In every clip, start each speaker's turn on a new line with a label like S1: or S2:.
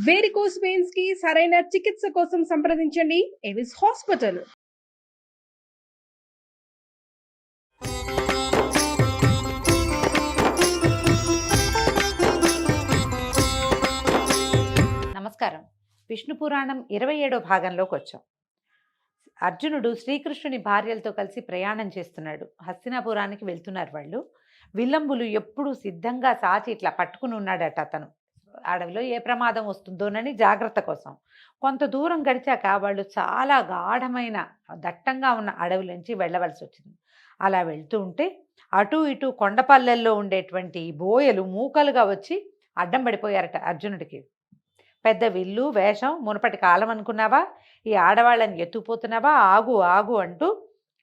S1: Varicose veins కి సరైన చికిత్స కోసం సంప్రదించండి ఎవిస్ హాస్పిటల్.
S2: నమస్కారం. విష్ణు పురాణం 27వ భాగంలోకి వచ్చాం. అర్జునుడు శ్రీకృష్ణుని భార్యలతో కలిసి ప్రయాణం చేస్తున్నాడు. హస్తినాపురానికి వెళ్తున్నారు వాళ్ళు. విల్లంబులు ఎప్పుడూ సిద్ధంగా సాచి ఇట్లా పట్టుకుని ఉన్నాడట అతను. అడవిలో ఏ ప్రమాదం వస్తుందోనని జాగ్రత్త కోసం. కొంత దూరం గడిచాక వాళ్ళు చాలా గాఢమైన దట్టంగా ఉన్న అడవిలోంచి వెళ్ళవలసి వచ్చింది. అలా వెళ్తూ ఉంటే అటు ఇటు కొండపల్లెల్లో ఉండేటువంటి బోయలు మూకలుగా వచ్చి అడ్డం పడిపోయారట అర్జునుడికి. పెద్ద విల్లు వేషం, మునపటి కాలం అనుకున్నావా, ఈ ఆడవాళ్ళని ఎత్తుకుపోతున్నావా, ఆగు ఆగు అంటూ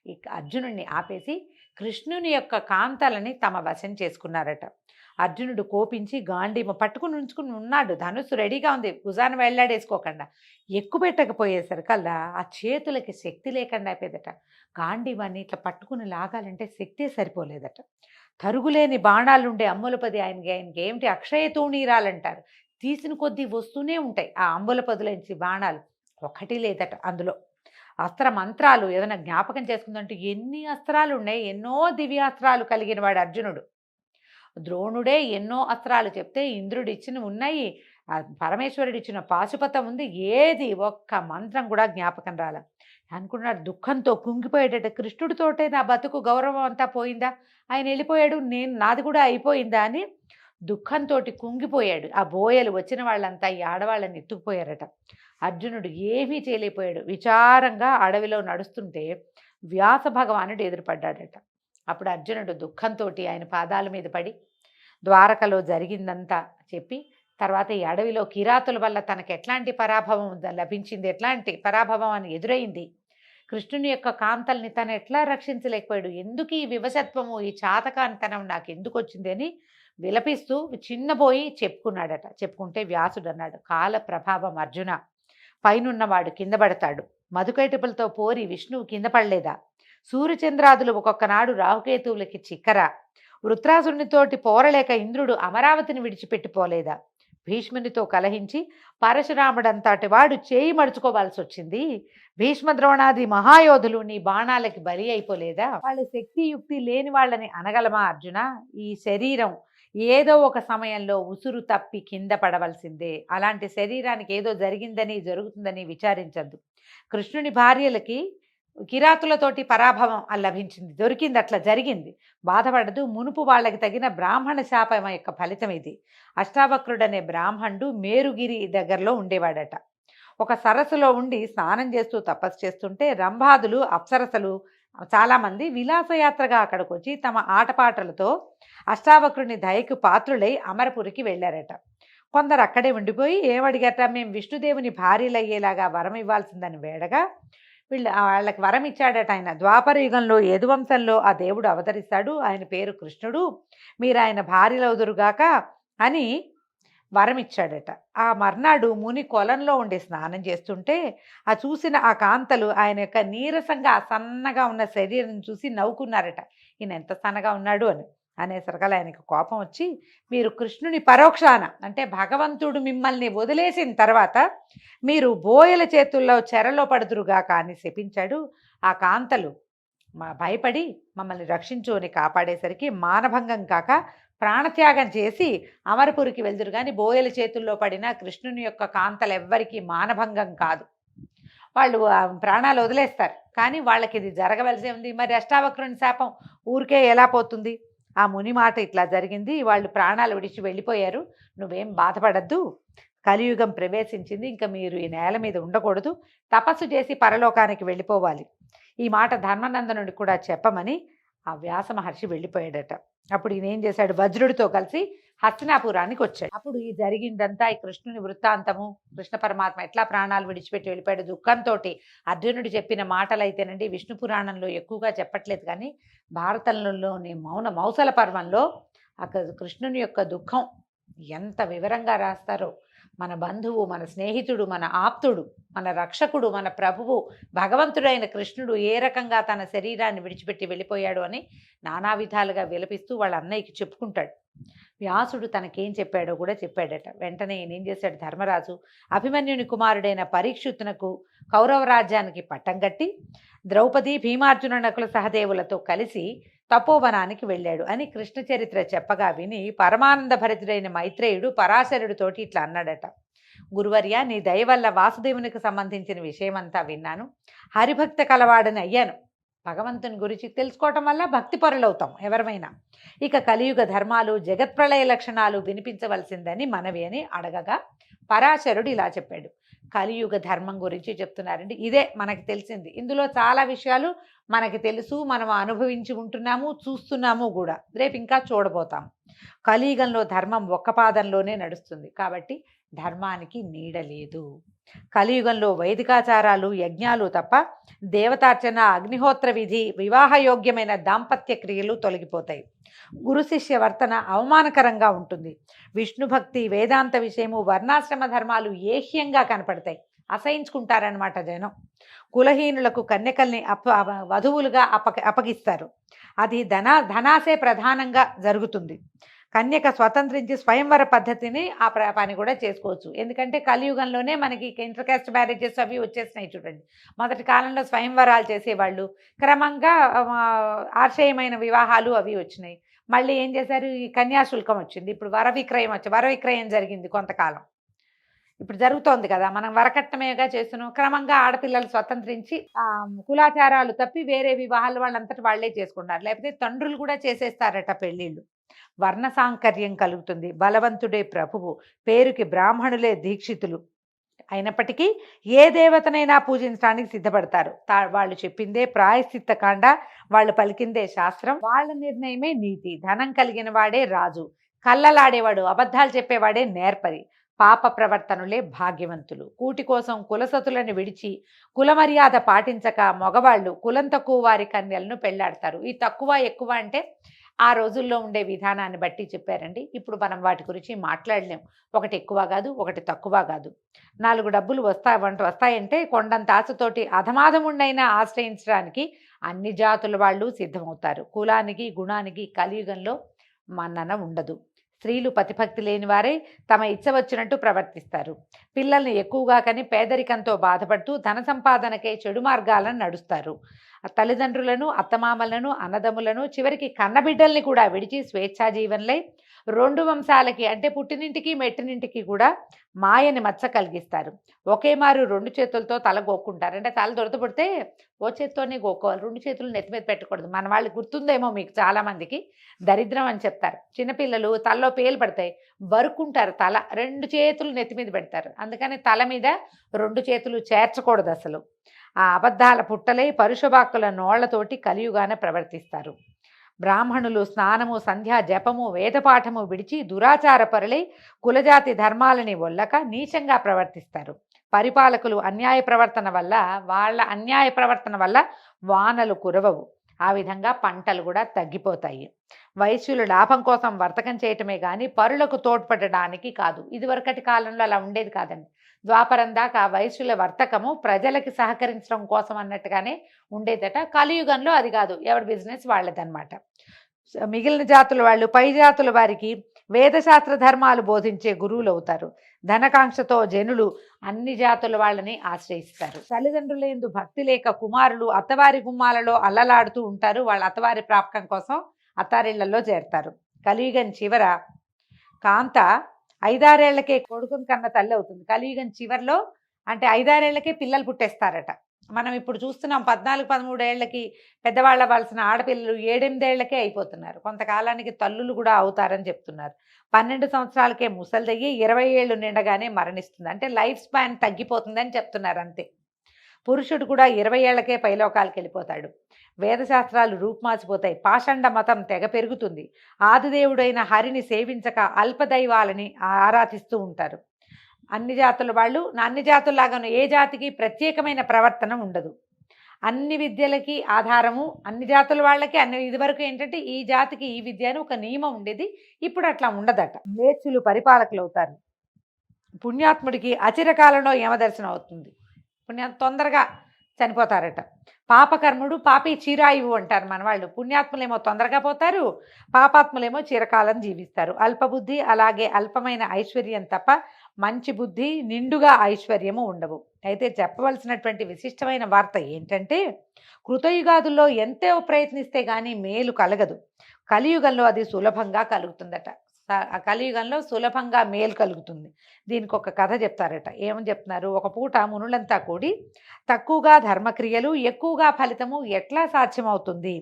S2: ఈ అర్జునుడిని ఆపేసి కృష్ణుని యొక్క కాంతలని తమ వశం చేసుకున్నారట. అర్జునుడు కోపించి గాంధీమ పట్టుకుని ఉంచుకుని ఉన్నాడు. ధనుస్సు రెడీగా ఉంది, భుజాన వెళ్ళాడేసుకోకుండా. ఎక్కుపెట్టకపోయేసరికల్లా ఆ చేతులకి శక్తి లేకుండా అయిపోయేదట. గాంధీవాన్ని ఇట్లా పట్టుకుని లాగాలంటే శక్తే సరిపోలేదట. తరుగులేని బాణాలుండే అమ్ములపది ఆయనకి ఏమిటి అక్షయ తూణీరాలంటారు. తీసిన కొద్దీ వస్తూనే ఉంటాయి ఆ అంబులపదులంచి బాణాలు. ఒకటి లేదట అందులో. అస్త్ర మంత్రాలు ఏదైనా జ్ఞాపకం చేసుకుందంటూ ఎన్ని అస్త్రాలు ఉన్నాయి. ఎన్నో దివ్యాస్త్రాలు కలిగిన వాడు అర్జునుడు. ద్రోణుడే ఎన్నో అస్త్రాలు చెప్తే ఇంద్రుడు ఇచ్చినవి ఉన్నాయి, పరమేశ్వరుడు ఇచ్చిన పాశుపతం ఉంది. ఏది ఒక్క మంత్రం కూడా జ్ఞాపకం రాల. అనుకున్నాడు, దుఃఖంతో కుంగిపోయాడట. కృష్ణుడితోటే నా బతుకు గౌరవం అంతా పోయిందా, ఆయన వెళ్ళిపోయాడు, నాది కూడా అయిపోయిందా అని దుఃఖంతో కుంగిపోయాడు. ఆ బోయలు వచ్చిన వాళ్ళంతా ఈ ఆడవాళ్ళని ఎత్తుకుపోయారట. అర్జునుడు ఏమీ చేయలేకపోయాడు. విచారంగా అడవిలో నడుస్తుంటే వ్యాస భగవానుడు ఎదురుపడ్డాడట. అప్పుడు అర్జునుడు దుఃఖంతో ఆయన పాదాల మీద పడి ద్వారకలో జరిగిందంతా చెప్పి, తర్వాత ఈ అడవిలో కిరాతుల వల్ల తనకు ఎట్లాంటి పరాభవం లభించింది, ఎట్లాంటి పరాభవం అని ఎదురైంది, కృష్ణుని యొక్క కాంతల్ని తను ఎట్లా రక్షించలేకపోయాడు, ఎందుకు ఈ వివశత్వము, ఈ చాతకానితనం నాకు ఎందుకు వచ్చింది అని విలపిస్తూ చిన్నబోయి చెప్పుకున్నాడట. చెప్పుకుంటే వ్యాసుడు అన్నాడు, కాల ప్రభావం అర్జున, పైనున్నవాడు కింద పడతాడు. మధుకైటపులతో పోరి విష్ణువు కింద పడలేదా? సూర్యచంద్రాదులు ఒక్కొక్కనాడు రాహుకేతువులకి చిక్కరా? వృత్రాసునితోటి పోరలేక ఇంద్రుడు అమరావతిని విడిచిపెట్టిపోలేదా? భీష్మునితో కలహించి పరశురాముడంతటి వాడు చేయి మడుచుకోవాల్సి వచ్చింది. భీష్మ ద్రోణాది మహాయోధులు నీ బాణాలకి బలి అయిపోలేదా? వాళ్ళ శక్తియుక్తి లేని వాళ్ళని అనగలమా అర్జున? ఈ శరీరం ఏదో ఒక సమయంలో ఉసురు తప్పి కింద పడవలసిందే. అలాంటి శరీరానికి ఏదో జరిగిందని జరుగుతుందని విచారించద్దు. కృష్ణుని భార్యలకి కిరాతులతోటి పరాభవం లభించింది, దొరికింది, అట్లా జరిగింది, బాధపడదు. మునుపు వాళ్ళకి తగిన బ్రాహ్మణ శాపం యొక్క ఫలితం ఇది. అష్టావక్రుడనే బ్రాహ్మణుడు మేరుగిరి దగ్గరలో ఉండేవాడట. ఒక సరస్సులో ఉండి స్నానం చేస్తూ తపస్సు చేస్తుంటే రంభాదులు అప్సరసలు చాలామంది విలాసయాత్రగా అక్కడికి వచ్చి తమ ఆటపాటలతో అష్టావక్రుని దయకు పాత్రులై అమరపురికి వెళ్ళారట. కొందరు అక్కడే ఉండిపోయి ఏమడిగట, మేము విష్ణుదేవుని భార్యలయ్యేలాగా వరం ఇవ్వాల్సిందని వేడగా వాళ్ళకి వరం ఇచ్చాడట ఆయన. ద్వాపర యుగంలో యదువంశంలో ఆ దేవుడు అవతరిస్తాడు, ఆయన పేరు కృష్ణుడు, మీరు ఆయన భార్యలవుదురుగాక అని వరం ఇచ్చాడట. ఆ మర్నాడు ముని కొలంలో ఉండి స్నానం చేస్తుంటే ఆ చూసిన ఆ కాంతలు ఆయన యొక్క నీరసంగా సన్నగా ఉన్న శరీరం చూసి నవ్వుకున్నారట. ఈయన ఎంత సన్నగా ఉన్నాడు అని. అనేసరికల్లా ఆయనకు కోపం వచ్చి, మీరు కృష్ణుని పరోక్షాన అంటే భగవంతుడు మిమ్మల్ని వదిలేసిన తర్వాత మీరు బోయల చేతుల్లో చెరలో పడుదురుగాక అని శపించాడు. ఆ కాంతలు భయపడి మమ్మల్ని రక్షించు అని కాపాడేసరికి మానభంగం కాక ప్రాణత్యాగం చేసి అమరపురికి వెళ్దురు. కానీ బోయల చేతుల్లో పడిన కృష్ణుని యొక్క కాంతలు ఎవ్వరికీ మానభంగం కాదు, వాళ్ళు ప్రాణాలు వదిలేస్తారు. కానీ వాళ్ళకి ఇది జరగవలసి ఉంది. మరి అష్టావక్రుని శాపం ఊరికే ఎలా పోతుంది? ఆ ముని మాట ఇట్లా జరిగింది, వాళ్ళు ప్రాణాలు విడిచి వెళ్ళిపోయారు, నువ్వేం బాధపడద్దు, కలియుగం ప్రవేశించింది, ఇంకా మీరు ఈ నేల మీద ఉండకూడదు, తపస్సు చేసి పరలోకానికి వెళ్ళిపోవాలి. ఈ మాట ధర్మనందనుడికి కూడా చెప్పమని ఆ వ్యాస మహర్షి వెళ్ళిపోయాడట. అప్పుడు ఈయన ఏం చేశాడు, వజ్రుడితో కలిసి హస్తినాపురానికి వచ్చాడు. అప్పుడు ఈ జరిగిందంతా ఈ కృష్ణుని వృత్తాంతము, కృష్ణ పరమాత్మ ఎట్లా ప్రాణాలు విడిచిపెట్టి వెళ్ళిపోయాడు దుఃఖంతో అర్జునుడు చెప్పిన మాటలు అయితేనండి విష్ణు పురాణంలో ఎక్కువగా చెప్పట్లేదు, కానీ భారతంలోని మౌసల పర్వంలో అక్కడ కృష్ణుని యొక్క దుఃఖం ఎంత వివరంగా రాస్తారో. మన బంధువు, మన స్నేహితుడు, మన ఆప్తుడు, మన రక్షకుడు, మన ప్రభువు భగవంతుడైన కృష్ణుడు ఏ రకంగా తన శరీరాన్ని విడిచిపెట్టి వెళ్ళిపోయాడు అని నానా విధాలుగా విలపిస్తూ వాళ్ళ అన్నయ్యకి చెప్పుకుంటాడు. వ్యాసుడు తనకేం చెప్పాడో కూడా చెప్పాడట. వెంటనే ఈయన ఏం చేశాడు, ధర్మరాజు అభిమన్యుని కుమారుడైన పరీక్షితునకు కౌరవ రాజ్యానికి పట్టం కట్టి ద్రౌపది, భీమార్జున, నకుల సహదేవులతో కలిసి తపోవనానికి వెళ్ళాడు అని కృష్ణ చరిత్ర చెప్పగా విని పరమానంద భరితుడైన మైత్రేయుడు పరాశరుడితోటి ఇట్లా అన్నాడట, గురువర్య, నీ దయ వల్ల వాసుదేవునికి సంబంధించిన విషయమంతా విన్నాను, హరిభక్త కలవాడని అయ్యాను. భగవంతుని గురించి తెలుసుకోవటం వల్ల భక్తి పరులవుతాం ఎవరమైనా. ఇక కలియుగ ధర్మాలు, జగత్ప్రళయ లక్షణాలు వినిపించవలసిందని మనవి అని అడగగా పరాశరుడు ఇలా చెప్పాడు. కలియుగ ధర్మం గురించి చెప్తున్నారండి. ఇదే మనకి తెలిసింది. ఇందులో చాలా విషయాలు మనకి తెలుసు, మనం అనుభవించి ఉంటున్నాము, చూస్తున్నాము కూడా, రేపు ఇంకా చూడబోతాం. కలియుగంలో ధర్మం ఒక్క పాదంలోనే నడుస్తుంది కాబట్టి ధర్మానికి నీడ లేదు. కలియుగంలో వైదికాచారాలు, యజ్ఞాలు తప్ప దేవతార్చన, అగ్నిహోత్ర విధి, వివాహయోగ్యమైన దాంపత్య క్రియలు తొలగిపోతాయి. గురు శిష్య వర్తన అవమానకరంగా ఉంటుంది. విష్ణు భక్తి, వేదాంత విషయము, వర్ణాశ్రమ ధర్మాలు ఏహ్యంగా కనపడతాయి. అసహించుకుంటారనమాట జనం. కులహీనులకు కన్యకల్ని వధువులుగా అప్పగిస్తారు. అది ధనాసే ప్రధానంగా జరుగుతుంది. కన్యక స్వతంత్రించి స్వయంవర పద్ధతిని ఆ పని కూడా చేసుకోవచ్చు. ఎందుకంటే కలియుగంలోనే మనకి ఇంటర్ కాస్ట్ మ్యారేజెస్ అవి వచ్చేసినాయి చూడండి. మొదటి కాలంలో స్వయంవరాలు చేసేవాళ్ళు, క్రమంగా ఆశ్రయమైన వివాహాలు అవి వచ్చినాయి. మళ్ళీ ఏం చేశారు, ఈ కన్యాశుల్కం వచ్చింది. ఇప్పుడు వరవిక్రయం జరిగింది కొంతకాలం. ఇప్పుడు జరుగుతోంది కదా, మనం వరకట్నమేగా చేస్తున్నాం. క్రమంగా ఆడపిల్లలు స్వతంత్రించి కులాచారాలు తప్పి వేరే వివాహాలు వాళ్ళంతటి వాళ్లే చేసుకుంటారు. లేకపోతే తండ్రులు కూడా చేసేస్తారట పెళ్ళిళ్ళు. వర్ణ సాంకర్యం కలుగుతుంది. బలవంతుడే ప్రభువు, పేరుకి బ్రాహ్మణులే దీక్షితులు అయినప్పటికీ ఏ దేవతనైనా పూజించడానికి సిద్ధపడతారు. వాళ్ళు చెప్పిందే ప్రాయశ్చిత్త కాండ, వాళ్ళు పలికిందే శాస్త్రం, వాళ్ళ నిర్ణయమే నీతి. ధనం కలిగిన వాడే రాజు, కళ్ళలాడేవాడు, అబద్ధాలు చెప్పేవాడే నేర్పరి, పాప ప్రవర్తనులే భాగ్యవంతులు. కూటి కోసం కులసతులను విడిచి కులమర్యాద పాటించక మగవాళ్ళు కులం తక్కువ వారి కన్యలను పెళ్లాడతారు. ఈ తక్కువ ఎక్కువ అంటే ఆ రోజుల్లో ఉండే విధానాన్ని బట్టి చెప్పారండి. ఇప్పుడు మనం వాటి గురించి మాట్లాడలేం. ఒకటి ఎక్కువ కాదు, ఒకటి తక్కువ కాదు. 4 డబ్బులు వస్తాయంటే కొండంత ఆశతోటి అధమాధముండైనా ఆశ్రయించడానికి అన్ని జాతుల వాళ్ళు సిద్ధమవుతారు. కులానికి, గుణానికి కలియుగంలో మన్నన ఉండదు. స్త్రీలు పతిభక్తి లేని వారే తమ ఇచ్చ వచ్చినట్టు ప్రవర్తిస్తారు. పిల్లల్ని ఎక్కువగా కని పేదరికంతో బాధపడుతూ ధన సంపాదనకే చెడు మార్గాలను నడుస్తారు. తల్లిదండ్రులను, అత్తమామలను, అన్నదమ్ములను, చివరికి కన్నబిడ్డల్ని కూడా విడిచి స్వేచ్ఛాజీవన్లై 2 వంశాలకి అంటే పుట్టినింటికి మెట్టినింటికి కూడా మాయని మచ్చ కలిగిస్తారు. ఒకే మారు 2 చేతులతో తల గోక్కుంటారు. అంటే తల దొరదపడితే ఓ చేత్తోనే గోక్కోవాలి, 2 చేతులు నెత్తి మీద పెట్టకూడదు. మన వాళ్ళు గుర్తుందేమో మీకు చాలామందికి, దరిద్రం అని చెప్తారు. చిన్నపిల్లలు తలలో పేలు పడతాయి, బరుక్కుంటారు తల, 2 చేతులు నెత్తి మీద పెడతారు. అందుకని తల మీద 2 చేతులు చేర్చకూడదు అసలు. ఆ అబద్ధాల పుట్టలై పరుషవాక్కుల నోళ్లతోటి కలియుగాన ప్రవర్తిస్తారు. బ్రాహ్మణులు స్నానము, సంధ్యా జపము, వేదపాఠము విడిచి దురాచార పరులై కులజాతి ధర్మాలని ఒల్లక నీచంగా ప్రవర్తిస్తారు. పరిపాలకులు అన్యాయ ప్రవర్తన వల్ల వానలు కురవవు. ఆ విధంగా పంటలు కూడా తగ్గిపోతాయి. వైశ్యులు లాభం కోసం వర్తకం చేయటమే కానీ పరులకు తోడ్పడడానికి కాదు. ఇదివరకటి కాలంలో అలా ఉండేది కాదండి. ద్వాపరం దాకా వైశ్యుల వర్తకము ప్రజలకి సహకరించడం కోసం అన్నట్టుగానే ఉండేదట. కలియుగంలో అది కాదు, ఎవరి బిజినెస్ వాళ్ళదన్నమాట. మిగిలిన జాతుల వాళ్ళు పై జాతుల వారికి వేదశాస్త్ర ధర్మాలు బోధించే గురువులు అవుతారు. ధనకాంక్షతో జనులు అన్ని జాతుల వాళ్ళని ఆశ్రయిస్తారు. తల్లిదండ్రుల యందు భక్తి లేక కుమారులు అత్తవారి గుమ్మాలలో అల్లలాడుతూ ఉంటారు. వాళ్ళ అత్తవారి ప్రాపకం కోసం అత్తారిళ్లలో చేరతారు. కలియుగం చివర కాంత 5-6 ఏళ్లకే కొడుకుని కన్న తల్లి అవుతుంది. కలియుగం చివరిలో అంటే 5-6 ఏళ్లకే పిల్లలు పుట్టేస్తారట. మనం ఇప్పుడు చూస్తున్నాం 14-13 ఏళ్లకి పెద్దవాళ్ళు అవ్వాల్సిన ఆడపిల్లలు 7-8 ఏళ్లకే అయిపోతున్నారు. కొంతకాలానికి తల్లులు కూడా అవుతారని చెప్తున్నారు. 12 సంవత్సరాలకే ముసలిదయ్యి 20 ఏళ్ళు నిండగానే మరణిస్తుంది. అంటే లైఫ్ స్పాన్ తగ్గిపోతుందని చెప్తున్నారు అంతే. పురుషుడు కూడా 20 ఏళ్లకే పైలోకాలకు వెళ్ళిపోతాడు. వేదశాస్త్రాలు రూపుమాసిపోతాయి. పాషండ మతం తెగ పెరుగుతుంది. ఆదిదేవుడైన హరిని సేవించక అల్పదైవాలని ఆరాధిస్తూ ఉంటారు. అన్ని జాతుల వాళ్ళు అన్ని జాతుల్లాగాను ఏ జాతికి ప్రత్యేకమైన ప్రవర్తన ఉండదు. అన్ని విద్యలకి ఆధారము అన్ని జాతుల వాళ్ళకి ఇదివరకు ఏంటంటే ఈ జాతికి ఈ విద్య అని ఒక నియమం ఉండేది. ఇప్పుడు అట్లా ఉండదట. మేచ్చులు పరిపాలకులు అవుతారు. పుణ్యాత్ముడికి అచిరకాలంలో యమదర్శనం అవుతుంది. తొందరగా చనిపోతారట. పాపకర్ముడు పాపి చిరాయువు అంటారు మన వాళ్ళు. పుణ్యాత్ములేమో తొందరగా పోతారు, పాపాత్ములేమో చిరకాలం జీవిస్తారు. అల్పబుద్ధి అలాగే అల్పమైన ఐశ్వర్యం తప్ప మంచి బుద్ధి నిండుగా ఐశ్వర్యము ఉండవు. అయితే చెప్పవలసినటువంటి విశిష్టమైన వార్త ఏంటంటే, కృతయుగాదుల్లో ఎంతో ప్రయత్నిస్తే కానీ మేలు కలగదు, కలియుగంలో అది సులభంగా కలుగుతుందట. కలియుగంలో సులభంగా మేలు కలుగుతుంది. దీనికి ఒక కథ చెప్తారట. ఏమని చెప్తున్నారు? ఒక పూట మునులంతా కూడి తక్కువగా ధర్మక్రియలు ఎక్కువగా ఫలితము ఎట్లా సాధ్యమవుతుంది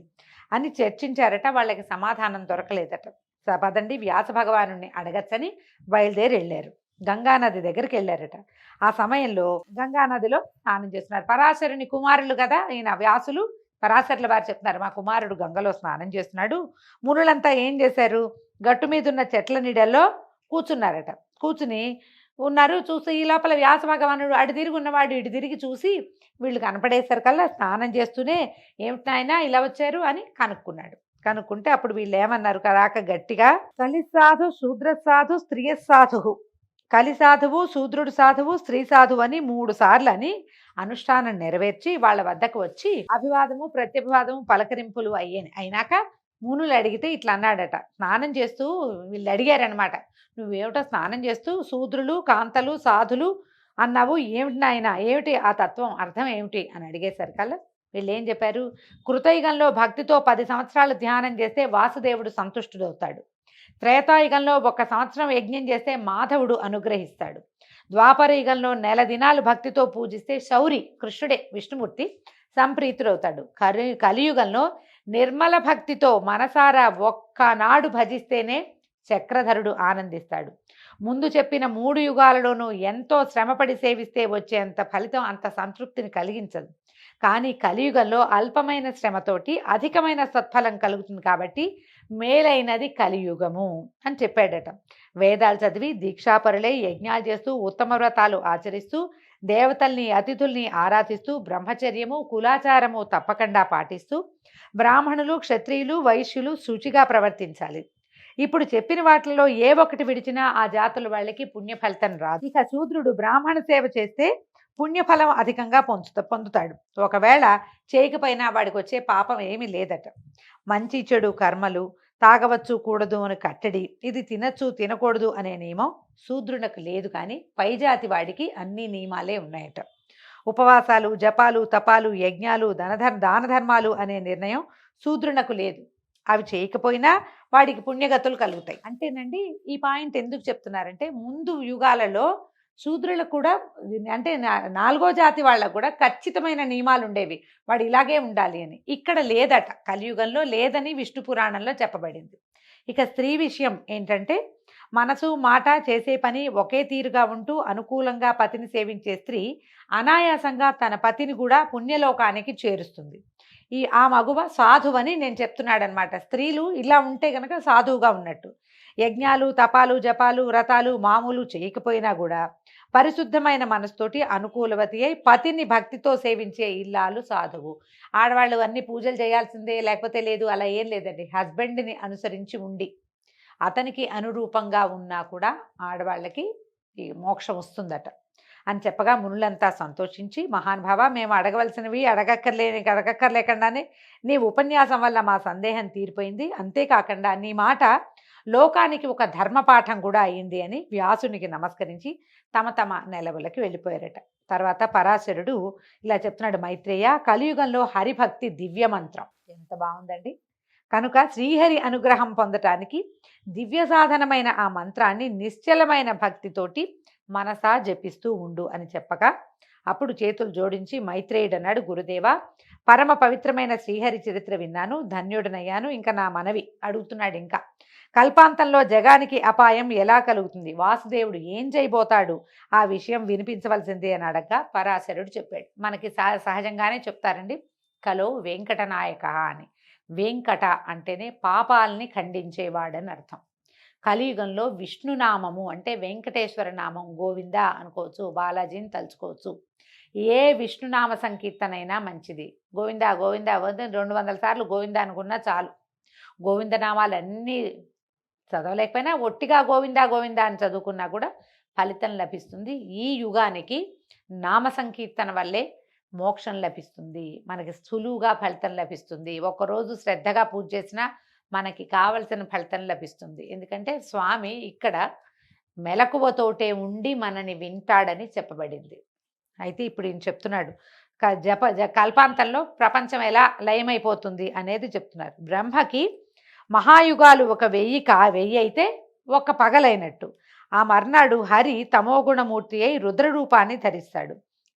S2: అని చర్చించారట. వాళ్ళకి సమాధానం దొరకలేదట. పదండి వ్యాస భగవాను అడగచ్చని బయలుదేరి వెళ్ళారు. గంగానది దగ్గరికి వెళ్ళారట. ఆ సమయంలో గంగానదిలో స్నానం చేస్తున్నారు. పరాశరుని కుమారులు కదా ఈయన వ్యాసులు. పరాశరుల వారు చెప్తున్నారు, మా కుమారుడు గంగలో స్నానం చేస్తున్నాడు. మునులంతా ఏం చేశారు? గట్టు మీద ఉన్న చెట్ల నీడల్లో కూర్చున్నారట. కూర్చుని ఉన్నారు. చూసి ఈ లోపల వ్యాస భగవానుడు అటు తిరిగి ఉన్నవాడు ఇటు తిరిగి చూసి వీళ్ళు కనపడేసరికల్లా స్నానం చేస్తూనే, ఏమిటి నాయనా ఇలా వచ్చారు అని కనుక్కున్నాడు. కనుక్కుంటే అప్పుడు వీళ్ళు ఏమన్నారు రాక గట్టిగా, కలి సాధు శూద్ర సాధు స్త్రీ సాధు, కలి సాధువు శూద్రుడు సాధువు స్త్రీ సాధువు అని 3 సార్లు అని అనుష్ఠానం నెరవేర్చి వాళ్ళ వద్దకు వచ్చి అభివాదము ప్రత్యభివాదము పలకరింపులు అయినాక మునులు అడిగితే ఇట్లా అన్నాడట. స్నానం చేస్తూ వీళ్ళు అడిగారనమాట, నువ్వేమిటో స్నానం చేస్తూ శూద్రులు కాంతలు సాధులు అన్నావు, ఏమిటి నాయన, ఏమిటి ఆ తత్వం అర్థం ఏమిటి అని అడిగేసరికల్లా వీళ్ళు ఏం చెప్పారు? కృతయుగంలో భక్తితో 10 సంవత్సరాలు ధ్యానం చేస్తే వాసుదేవుడు సంతుష్టుడవుతాడు. త్రేతాయుగంలో 1 సంవత్సరం యజ్ఞం చేస్తే మాధవుడు అనుగ్రహిస్తాడు. ద్వాపర యుగంలో నెల దినాలు భక్తితో పూజిస్తే శౌరి కృష్ణుడే విష్ణుమూర్తి సంప్రీతుడవుతాడు. కలియుగంలో నిర్మల భక్తితో మనసారా ఒక్కనాడు భజిస్తేనే చక్రధరుడు ఆనందిస్తాడు. ముందు చెప్పిన 3 యుగాలలోనూ ఎంతో శ్రమపడి సేవిస్తే వచ్చేంత ఫలితం అంత సంతృప్తిని కలిగించదు. కానీ కలియుగంలో అల్పమైన శ్రమతోటి అధికమైన సత్ఫలం కలుగుతుంది. కాబట్టి మేలైనది కలియుగము అని చెప్పాడట. వేదాలు చదివి దీక్షాపరులై యజ్ఞాలు చేస్తూ ఉత్తమ వ్రతాలు ఆచరిస్తూ దేవతల్ని అతిథుల్ని ఆరాధిస్తూ బ్రహ్మచర్యము కులాచారము తప్పకుండా పాటిస్తూ బ్రాహ్మణులు క్షత్రియులు వైశ్యులు శుచిగా ప్రవర్తించాలి. ఇప్పుడు చెప్పిన వాటిలో ఏ ఒక్కటి విడిచినా ఆ జాతుల వాళ్ళకి పుణ్యఫలితం రాదు. ఇక శూద్రుడు బ్రాహ్మణ సేవ చేస్తే పుణ్యఫలం అధికంగా పొందుతాడు. ఒకవేళ చేయకపోయినా వాడికి వచ్చే పాపం ఏమీ లేదట. మంచి చెడు కర్మలు, తాగవచ్చు కూడదు అని కట్టడి, ఇది తినచ్చు తినకూడదు అనే నియమం శూద్రునికి లేదు. కానీ పైజాతి వాడికి అన్ని నియమాలే ఉన్నాయట. ఉపవాసాలు జపాలు తపాలు యజ్ఞాలు దాన ధర్మాలు అనే నిర్ణయం శూద్రునకు లేదు. అవి చేయకపోయినా వాడికి పుణ్యగతులు కలుగుతాయి. అంటేనండి ఈ పాయింట్ ఎందుకు చెప్తున్నారంటే, ముందు యుగాలలో శూద్రులకు కూడా అంటే 4వ జాతి వాళ్ళకు కూడా ఖచ్చితమైన నియమాలు ఉండేవి, వాడు ఇలాగే ఉండాలి అని. ఇక్కడ లేదట, కలియుగంలో లేదని విష్ణు పురాణంలో చెప్పబడింది. ఇక స్త్రీ విషయం ఏంటంటే, మనసు మాట చేసే పని ఒకే తీరుగా ఉంటూ అనుకూలంగా పతిని సేవించే స్త్రీ అనాయాసంగా తన పతిని కూడా పుణ్యలోకానికి చేరుస్తుంది. ఆ మగువ సాధువని నేను చెప్తున్నాడనమాట. స్త్రీలు ఇలా ఉంటే గనక సాధువుగా ఉన్నట్టు. యజ్ఞాలు తపాలు జపాలు వ్రతాలు మామూలు చేయకపోయినా కూడా పరిశుద్ధమైన మనసుతోటి అనుకూలవతి అయి పతిని భక్తితో సేవించే ఇల్లాలు సాధువు. ఆడవాళ్ళు అన్ని పూజలు చేయాల్సిందే లేకపోతే లేదు, అలా ఏం లేదండి. హస్బెండ్ని అనుసరించి ఉండి అతనికి అనురూపంగా ఉన్నా కూడా ఆడవాళ్ళకి ఈ మోక్షం వస్తుందట అని చెప్పగా మునులంతా సంతోషించి, మహానుభావ మేము అడగవలసినవి అడగక్కర్లేకుండానే నీ ఉపన్యాసం వల్ల మా సందేహం తీరిపోయింది. అంతేకాకుండా నీ మాట లోకానికి ఒక ధర్మపాఠం కూడా అయింది అని వ్యాసునికి నమస్కరించి తమ తమ నెలవులకి వెళ్ళిపోయారట. తర్వాత పరాశరుడు ఇలా చెప్తున్నాడు, మైత్రేయ, కలియుగంలో హరిభక్తి దివ్య మంత్రం. ఎంత బాగుందండి. కనుక శ్రీహరి అనుగ్రహం పొందటానికి దివ్య సాధనమైన ఆ మంత్రాన్ని నిశ్చలమైన భక్తితోటి మనసా జపిస్తూ ఉండు అని చెప్పగా అప్పుడు చేతులు జోడించి మైత్రేయుడు అన్నాడు, గురుదేవా, పరమ పవిత్రమైన శ్రీహరి చరిత్ర విన్నాను, ధన్యుడనయ్యాను. ఇంకా నా మనవి అడుగుతున్నాడు. ఇంకా కల్పాంతంలో జగానికి అపాయం ఎలా కలుగుతుంది, వాసుదేవుడు ఏం చేయబోతాడు, ఆ విషయం వినిపించవలసిందే అని అడగగా పరాశరుడు చెప్పాడు. మనకి సహజంగానే చెప్తారండి, కలో వెంకటనాయక అని. వెంకట అంటేనే పాపాలని ఖండించేవాడని అర్థం. కలియుగంలో విష్ణునామము అంటే వెంకటేశ్వర నామం, గోవింద అనుకోవచ్చు, బాలాజీని తలుచుకోవచ్చు. ఏ విష్ణునామ సంకీర్తనైనా మంచిది. గోవింద గోవింద 200 సార్లు గోవింద అనుకున్నా చాలు. గోవిందనామాలన్నీ చదవలేకపోయినా ఒట్టిగా గోవింద గోవింద అని చదువుకున్నా కూడా ఫలితం లభిస్తుంది. ఈ యుగానికి నామ సంకీర్తన వల్లే మోక్షం లభిస్తుంది, మనకి సులువుగా ఫలితం లభిస్తుంది. ఒక్కరోజు శ్రద్ధగా పూజ చేసినా మనకి కావలసిన ఫలితం లభిస్తుంది. ఎందుకంటే స్వామి ఇక్కడ మెలకువతోటే ఉండి మనని వింటాడని చెప్పబడింది. అయితే ఇప్పుడు ఈయన చెప్తున్నాడు కల్పాంతంలో ప్రపంచం ఎలా లయమైపోతుంది అనేది చెప్తున్నారు. బ్రహ్మకి మహాయుగాలు 1000 అయితే ఒక పగలైనట్టు. ఆ మర్నాడు హరి తమోగుణమూర్తి అయి రుద్రరూపాన్ని ధరిస్తాడు.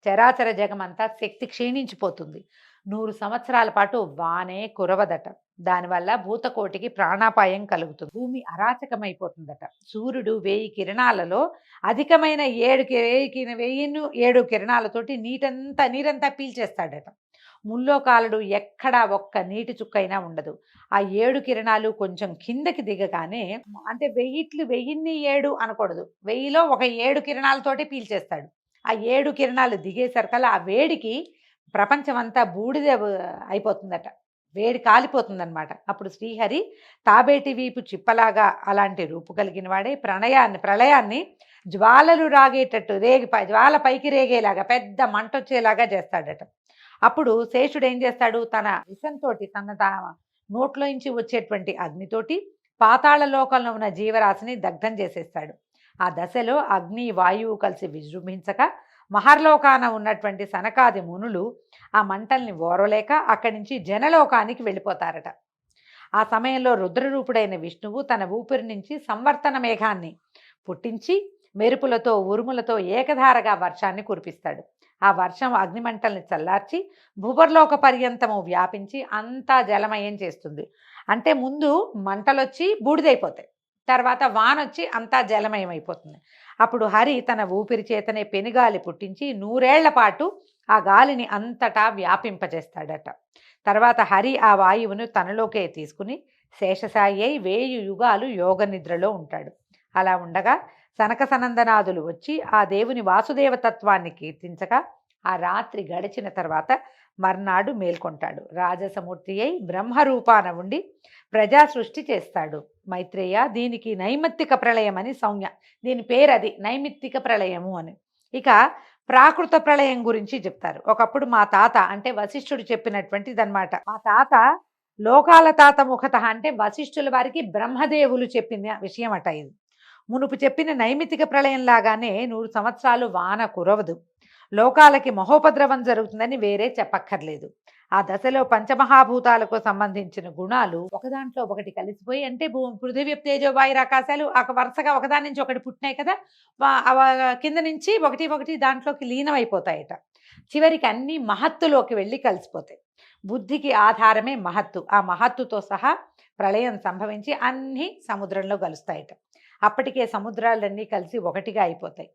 S2: చరాచర జగమంతా శక్తి క్షీణించిపోతుంది. 100 సంవత్సరాల పాటు వానే కురవదట. దానివల్ల భూతకోటికి ప్రాణాపాయం కలుగుతుంది. భూమి అరాచకమైపోతుందట. సూర్యుడు 1000 కిరణాలలో అధికమైన 7 కిరణాలతోటి నీరంతా పీల్చేస్తాడట. ముల్లోకాలుడు ఎక్కడా ఒక్క నీటి చుక్కైనా ఉండదు. ఆ 7 కిరణాలు కొంచెం కిందకి దిగగానే, అంటే 1000 అనకూడదు, 1000లో ఒక 7 కిరణాలతోటి పీల్చేస్తాడు. ఆ 7 కిరణాలు దిగేసరికల్లా ఆ వేడికి ప్రపంచం అంతా బూడిద అయిపోతుందట. వేడి కాలిపోతుందనమాట. అప్పుడు శ్రీహరి తాబేటి వీపు చిప్పలాగా అలాంటి రూపు కలిగిన వాడే ప్రళయాన్ని జ్వాలలు రాగేటట్టు జ్వాల పైకి రేగేలాగా పెద్ద మంట వచ్చేలాగా చేస్తాడట. అప్పుడు శేషుడు ఏం చేస్తాడు, తన విషంతోటి తన నోట్లోంచి వచ్చేటువంటి అగ్నితోటి పాతాళ లోకంలో ఉన్న జీవరాశిని దగ్ధం చేసేస్తాడు. ఆ దశలో అగ్ని వాయువు కలిసి విజృంభించక మహర్లోకాన ఉన్నటువంటి సనకాది మునులు ఆ మంటల్ని ఓరలేక అక్కడి నుంచి జనలోకానికి వెళ్ళిపోతారట. ఆ సమయంలో రుద్రరూపుడైన విష్ణువు తన ఊపిరి నుంచి సంవర్తన మేఘాన్ని పుట్టించి మెరుపులతో ఉరుములతో ఏకధారగా వర్షాన్ని కురిపిస్తాడు. ఆ వర్షం అగ్నిమంటల్ని చల్లార్చి భూవర్లోక పర్యంతము వ్యాపించి అంతా జలమయం చేస్తుంది. అంటే ముందు మంటలొచ్చి బూడిదైపోతాయి, తర్వాత వానొచ్చి అంతా జలమయం అయిపోతుంది. అప్పుడు హరి తన ఊపిరి చేతనే పెనుగాలి పుట్టించి 100 ఏళ్ల పాటు ఆ గాలిని అంతటా వ్యాపింపజేస్తాడట. తర్వాత హరి ఆ వాయువును తనలోకే తీసుకుని శేషసాయి అయి 1000 యుగాలు యోగ నిద్రలో ఉంటాడు. అలా ఉండగా సనక సనందనాదులు వచ్చి ఆ దేవుని వాసుదేవతత్వాన్ని కీర్తించగా ఆ రాత్రి గడిచిన తర్వాత మర్నాడు మేల్కొంటాడు. రాజసమూర్తి అయి బ్రహ్మరూపాన ఉండి ప్రజా సృష్టి చేస్తాడు. మైత్రేయ, దీనికి నైమిత్తిక ప్రళయం అని సంజ్ఞ. దీని పేరు అది, నైమిత్తిక ప్రళయము అని. ఇక ప్రాకృత ప్రళయం గురించి చెప్తారు. ఒకప్పుడు మా తాత, అంటే వశిష్ఠుడు చెప్పినటువంటిదన్నమాట. మా తాత లోకాల తాత ముఖత, అంటే వశిష్ఠుల వారికి బ్రహ్మదేవులు చెప్పిన విషయం అట. ఇది మునుపు చెప్పిన నైమిత్తిక ప్రళయం లాగానే 100 సంవత్సరాలు వాన కురవదు, లోకాలకి మహోపద్రవం జరుగుతుందని వేరే చెప్పక్కర్లేదు. ఆ దశలో పంచమహాభూతాలకు సంబంధించిన గుణాలు ఒకదాంట్లో ఒకటి కలిసిపోయి, అంటే పృథివీ తేజో వాయు ఆకాశాలు వరుసగా ఒకదాని నుంచి ఒకటి పుట్టినాయి కదా, కింద నుంచి ఒకటి దాంట్లోకి లీనమైపోతాయట. చివరికి అన్ని మహత్తులోకి వెళ్ళి కలిసిపోతాయి. బుద్ధికి ఆధారమే మహత్తు. ఆ మహత్తుతో సహా ప్రళయం సంభవించి అన్నీ సముద్రంలో కలుస్తాయట. అప్పటికే సముద్రాలన్నీ కలిసి ఒకటిగా అయిపోతాయి.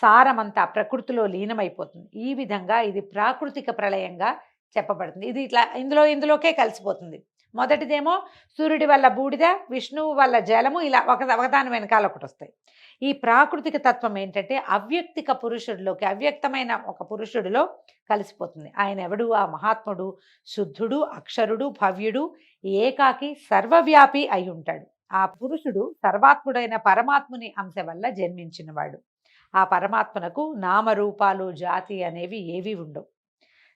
S2: సారమంతా ప్రకృతిలో లీనమైపోతుంది. ఈ విధంగా ఇది ప్రాకృతిక ప్రళయంగా చెప్పబడుతుంది. ఇది ఇట్లా ఇందులోకే కలిసిపోతుంది. మొదటిదేమో సూర్యుడి వల్ల బూడిద, విష్ణువు వల్ల జలము, ఇలా ఒకదాని వెనకాల ఒకటి వస్తాయి. ఈ ప్రాకృతిక తత్వం ఏంటంటే అవ్యక్తిక పురుషుడిలోకి, అవ్యక్తమైన ఒక పురుషుడిలో కలిసిపోతుంది. ఆయన ఎవడు? ఆ మహాత్ముడు శుద్ధుడు, అక్షరుడు, భవ్యుడు, ఏకాకి, సర్వవ్యాపి అయి ఉంటాడు. ఆ పురుషుడు సర్వాత్ముడైన పరమాత్ముని అంశ వల్ల జన్మించినవాడు. ఆ పరమాత్మనకు నామరూపాలు, జాతి అనేవి ఏవి ఉండవు.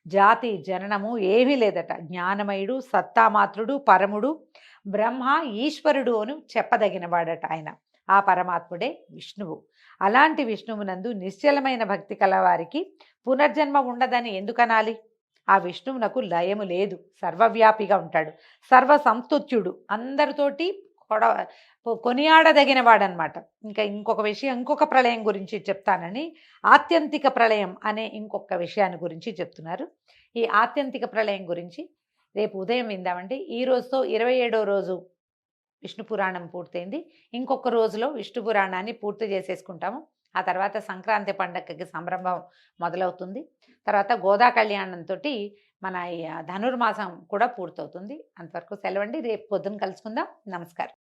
S2: జాతి జననము ఏమీ లేదట. జ్ఞానమయుడు, సత్తామాత్రుడు, పరముడు, బ్రహ్మ, ఈశ్వరుడు అని చెప్పదగినవాడట ఆయన. ఆ పరమాత్ముడే విష్ణువు. అలాంటి విష్ణువునందు నిశ్చలమైన భక్తి కలవారికి పునర్జన్మ ఉండదని ఎందుకనాలి? ఆ విష్ణువునకు లయము లేదు, సర్వవ్యాపిగా ఉంటాడు, సర్వ సంస్తుత్యుడు, అందరితోటి కొనియాడదగిన వాడనమాట. ఇంకొక విషయం, ఇంకొక ప్రళయం గురించి చెప్తానని ఆత్యంతిక ప్రళయం అనే ఇంకొక విషయాన్ని గురించి చెప్తున్నారు. ఈ ఆత్యంతిక ప్రళయం గురించి రేపు ఉదయం విందామండి. ఈ రోజుతో 27వ రోజు విష్ణు పురాణం పూర్తయింది. ఇంకొక రోజులో విష్ణు పురాణాన్ని పూర్తి చేసేసుకుంటాము. ఆ తర్వాత సంక్రాంతి పండగకి సంరంభం మొదలవుతుంది. తర్వాత గోదా కళ్యాణంతో మన ధనుర్మాసం కూడా పూర్తవుతుంది. అంతవరకు సెలవండి. రేపు పొద్దున కలుసుకుందాం. నమస్కారం.